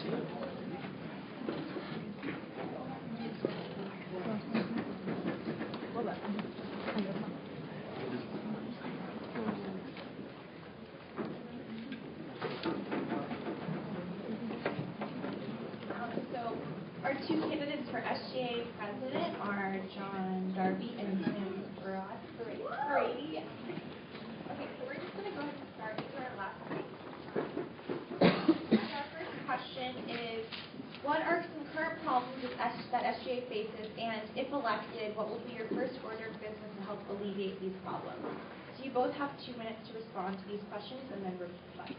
Our two candidates for SGA president are John Darby and Tim Brady. Okay, so we're just going to go ahead and start. These are our last three. Our first question is, what are some current problems that SGA faces, and if elected, what will be your first order of business to help alleviate these problems? So you both have 2 minutes to respond to these questions, and then reply to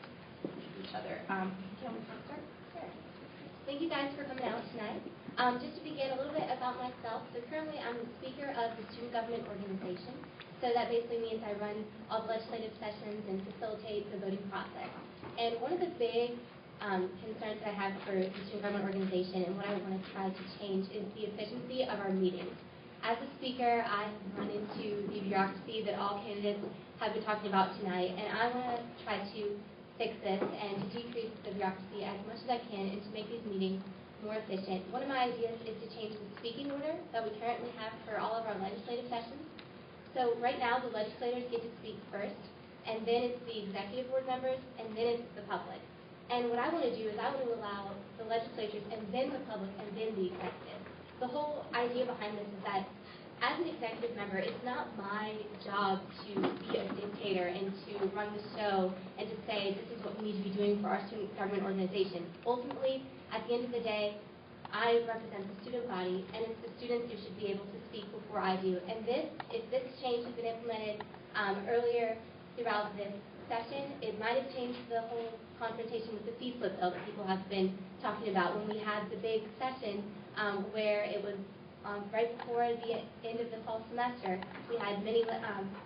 each other. Can we start? Sure. Thank you guys for coming out tonight. Just to begin, a little bit about myself. So currently I'm the speaker of the Student Government Organization. So that basically means I run all the legislative sessions and facilitate the voting process. And one of the big concerns that I have for the Student Government Organization and what I want to try to change is the efficiency of our meetings. As a speaker, I have run into the bureaucracy that all candidates have been talking about tonight, and I want to try to fix this and to decrease the bureaucracy as much as I can and to make these meetings more efficient. One of my ideas is to change the speaking order that we currently have for all of our legislative sessions. So right now the legislators get to speak first, and then it's the executive board members, and then it's the public. And what I want to do is I want to allow the legislators and then the public and then the executive. The whole idea behind this is that as an executive member, it's not my job to be a dictator and to run the show and to say this is what we need to be doing for our student government organization. Ultimately, at the end of the day, I represent the student body, and it's the students who should be able to speak before I do. And if this change has been implemented earlier throughout this session, it might have changed the whole confrontation with the fee split bill that people have been talking about when we had the big session where it was right before the end of the fall semester. We had many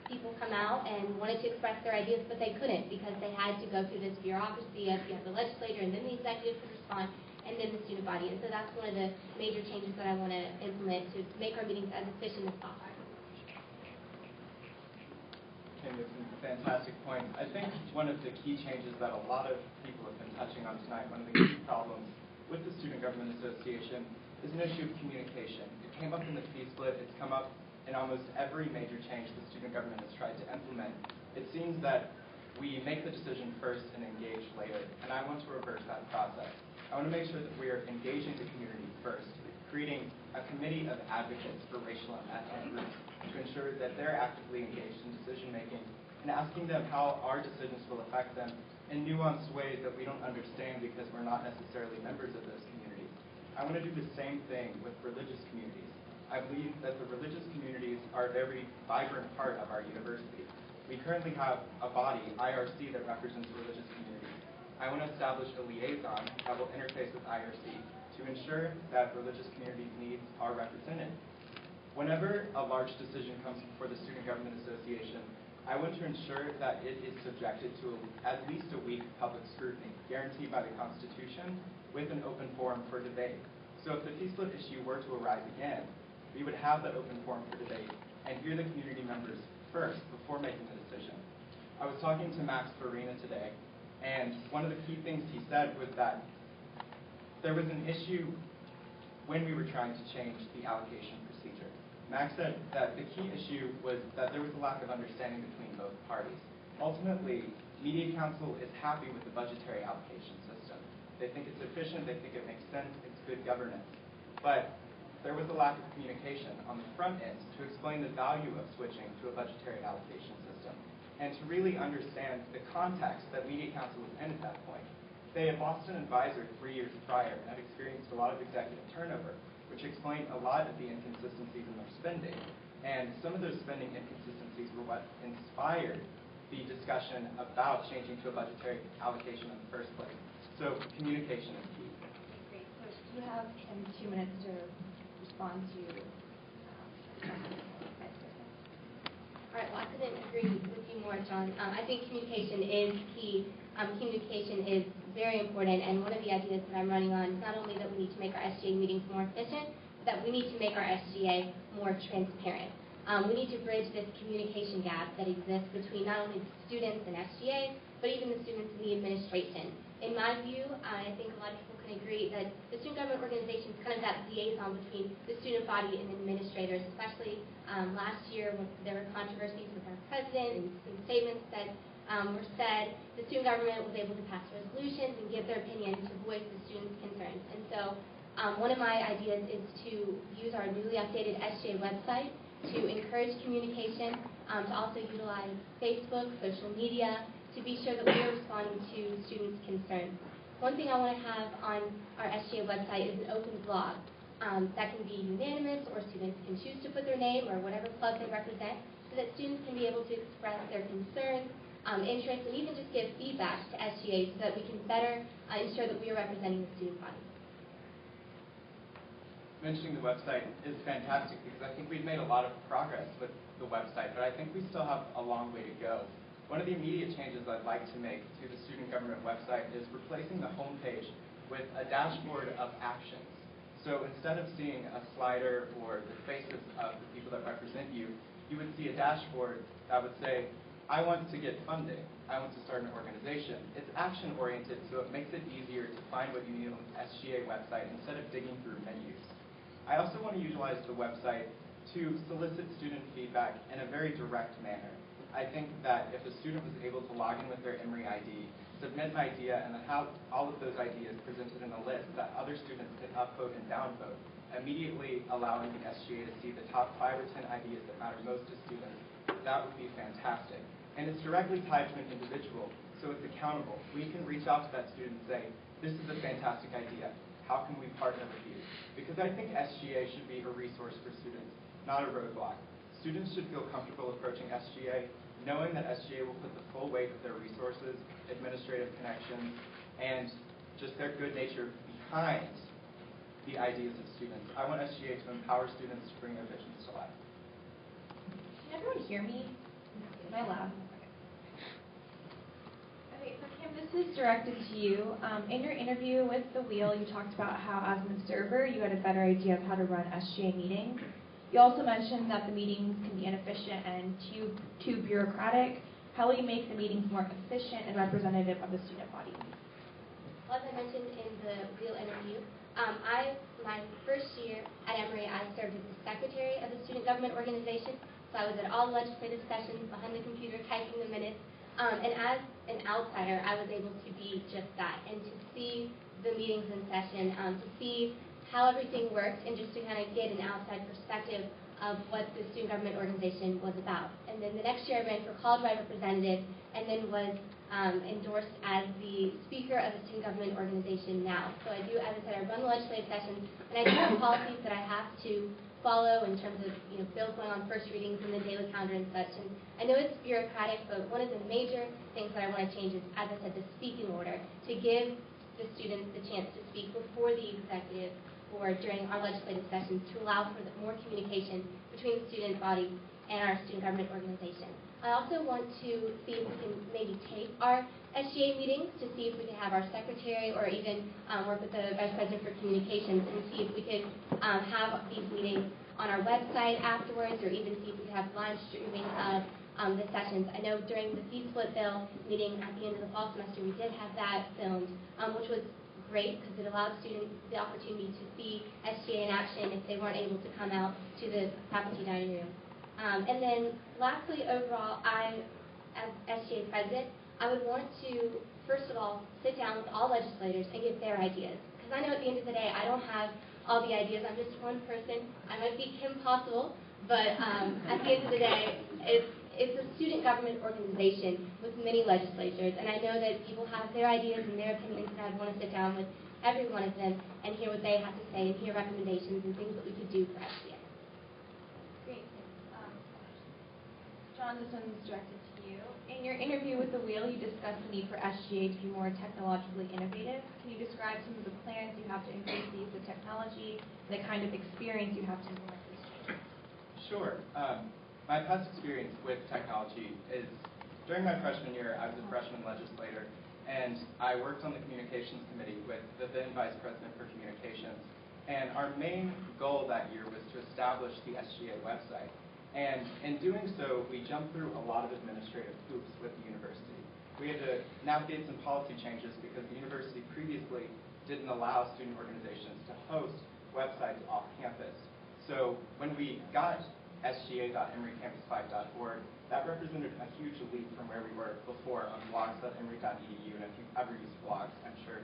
people come out and wanted to express their ideas, but they couldn't because they had to go through this bureaucracy of the legislator and then the executive to respond and then the student body. And so that's one of the major changes that I want to implement to make our meetings as efficient as possible. Okay, that's a fantastic point. I think one of the key changes that a lot of people have been touching on tonight, one of the key problems with the Student Government Association is an issue of communication. It came up in the fee split. It's come up in almost every major change the student government has tried to implement. It seems that we make the decision first and engage later, and I want to reverse that process. I want to make sure that we are engaging the community first, creating a committee of advocates for racial and ethnic groups to ensure that they're actively engaged in decision making and asking them how our decisions will affect them in nuanced ways that we don't understand because we're not necessarily members of those communities. I want to do the same thing with religious communities. I believe that the religious communities are a very vibrant part of our university. We currently have a body, IRC, that represents religious communities. I want to establish a liaison that will interface with IRC to ensure that religious communities' needs are represented. Whenever a large decision comes before the Student Government Association, I want to ensure that it is subjected to at least a week of public scrutiny, guaranteed by the Constitution, with an open forum for debate. So if the fee split issue were to arise again, we would have that open forum for debate and hear the community members first before making the decision. I was talking to Max Farina today, and one of the key things he said was that there was an issue when we were trying to change the allocation procedure. Max said that the key issue was that there was a lack of understanding between both parties. Ultimately, Media Council is happy with the budgetary allocation system. They think it's efficient, they think it makes sense, it's good governance. But there was a lack of communication on the front end to explain the value of switching to a budgetary allocation system and to really understand the context that Media Council was in at that point. They had Boston Advisor 3 years prior and had experienced a lot of executive turnover, which explained a lot of the inconsistencies in their spending. And some of those spending inconsistencies were what inspired the discussion about changing to a budgetary allocation in the first place. So communication is key. Great. So you have 2 minutes to respond to. All right. Well, I couldn't agree with you more, John. I think communication is key. Communication is very important, and one of the ideas that I'm running on is not only that we need to make our SGA meetings more efficient, but that we need to make our SGA more transparent. We need to bridge this communication gap that exists between not only the students and SGA, but even the students and the administration. In my view, I think a lot of people can agree that the student government organization is kind of that liaison between the student body and administrators, especially last year when there were controversies with our president and some statements that were said. The student government was able to pass resolutions and give their opinion to voice the students' concerns. And so one of my ideas is to use our newly updated SGA website to encourage communication, to also utilize Facebook, social media, to be sure that we are responding to students' concerns. One thing I want to have on our SGA website is an open blog that can be unanimous, or students can choose to put their name or whatever club they represent, so that students can be able to express their concerns, interests, and even just give feedback to SGA so that we can better ensure that we are representing the student body. Mentioning the website is fantastic because I think we've made a lot of progress with the website, but I think we still have a long way to go. One of the immediate changes I'd like to make to the student government website is replacing the homepage with a dashboard of actions. So instead of seeing a slider or the faces of the people that represent you, you would see a dashboard that would say, I want to get funding, I want to start an organization. It's action-oriented, so it makes it easier to find what you need on the SGA website instead of digging through menus. I also want to utilize the website to solicit student feedback in a very direct manner. I think that if a student was able to log in with their Emory ID, submit an idea, and then have all of those ideas presented in a list that other students could upvote and downvote, immediately allowing the SGA to see the top 5 or 10 ideas that matter most to students, that would be fantastic. And it's directly tied to an individual, so it's accountable. We can reach out to that student and say, this is a fantastic idea. How can we partner with you? Because I think SGA should be a resource for students, not a roadblock. Students should feel comfortable approaching SGA, knowing that SGA will put the full weight of their resources, administrative connections, and just their good nature behind the ideas of students. I want SGA to empower students to bring their visions to life. Can everyone hear me? Am I loud? Okay, so Kim, this is directed to you. In your interview with The Wheel, you talked about how as an observer, you had a better idea of how to run SGA meetings. You also mentioned that the meetings can be inefficient and too bureaucratic. How will you make the meetings more efficient and representative of the student body? Well, as I mentioned in the Wheel interview, my first year at Emory, I served as the secretary of the student government organization. So I was at all legislative sessions, behind the computer, typing the minutes. And as an outsider, I was able to be just that, and to see the meetings in session, to see how everything worked, and just to kind of get an outside perspective of what the student government organization was about. And then the next year I ran for college-wide representative, and then was endorsed as the speaker of the student government organization now. So I do, as I said, I run the legislative sessions, and I do have policies that I have to follow in terms of bills going on first readings and the daily calendar and such. And I know it's bureaucratic, but one of the major things that I want to change is, as I said, the speaking order, to give the students the chance to speak before the executive or during our legislative sessions, to allow for more communication between the student body and our student government organization. I also want to see if we can maybe tape our SGA meetings, to see if we can have our secretary or even work with the vice president for communications and see if we could have these meetings on our website afterwards, or even see if we could have live streaming of the sessions. I know during the fee split bill meeting at the end of the fall semester, we did have that filmed, which was great because it allowed students the opportunity to see SGA in action if they weren't able to come out to the faculty dining room. And then lastly, overall, as SGA president, I would want to, first of all, sit down with all legislators and get their ideas. Because I know at the end of the day, I don't have all the ideas. I'm just one person. I might be Kim Possible, but at the end of the day, it's a student government organization with many legislators, and I know that people have their ideas and their opinions, and I'd want to sit down with every one of them and hear what they have to say and hear recommendations and things that we could do for SGA. Great. John, this one's directed to you. In your interview with The Wheel, you discussed the need for SGA to be more technologically innovative. Can you describe some of the plans you have to increase the use of technology, and the kind of experience you have to implement these changes? Sure. My past experience with technology is, during my freshman year, I was a freshman legislator, and I worked on the communications committee with the then vice president for communications. And our main goal that year was to establish the SGA website. And in doing so, we jumped through a lot of administrative hoops with the university. We we had to navigate some policy changes because the university previously didn't allow student organizations to host websites off campus. So when we got sga.emorycampus5.org, that represented a huge leap from where we were before on blogs.emory.edu. And if you've ever used blogs, I'm sure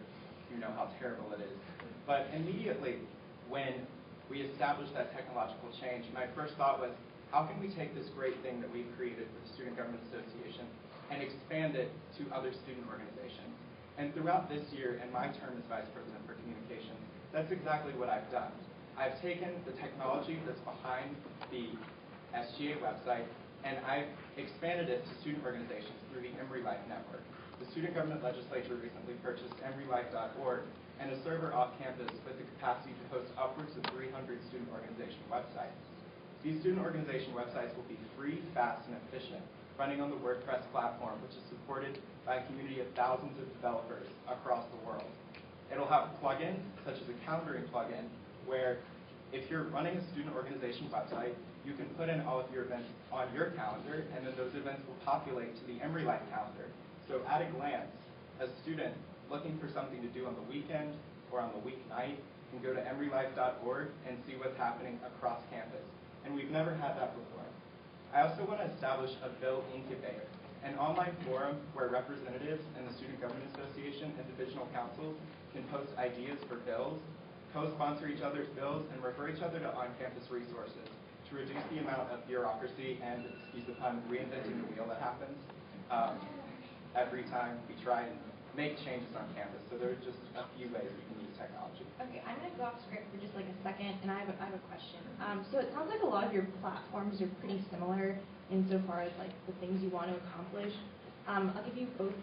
you know how terrible it is. But immediately when we established that technological change, my first thought was, how can we take this great thing that we've created with the Student Government Association and expand it to other student organizations? And throughout this year and my term as Vice President for Communications, that's exactly what I've done. I've taken the technology that's behind the SGA website and I've expanded it to student organizations through the Emory Life Network. The Student Government Legislature recently purchased EmoryLife.org and a server off campus with the capacity to host upwards of 300 student organization websites. These student organization websites will be free, fast, and efficient, running on the WordPress platform, which is supported by a community of thousands of developers across the world. It'll have plugins, such as a calendaring plugin, where if you're running a student organization website, you can put in all of your events on your calendar, and then those events will populate to the Emory Life calendar. So at a glance, a student looking for something to do on the weekend or on the weeknight can go to emorylife.org and see what's happening across campus. And we've never had that before. I also want to establish a bill incubator, an online forum where representatives in the Student Government Association and divisional councils can post ideas for bills, co-sponsor each other's bills, and refer each other to on-campus resources to reduce the amount of bureaucracy and, excuse the pun, reinventing the wheel that happens every time we try and make changes on campus. So there are just a few ways we can use technology. Okay, I'm going to go off script for just like a second, and I have a question. So it sounds like a lot of your platforms are pretty similar insofar as like the things you want to accomplish. I'll give you both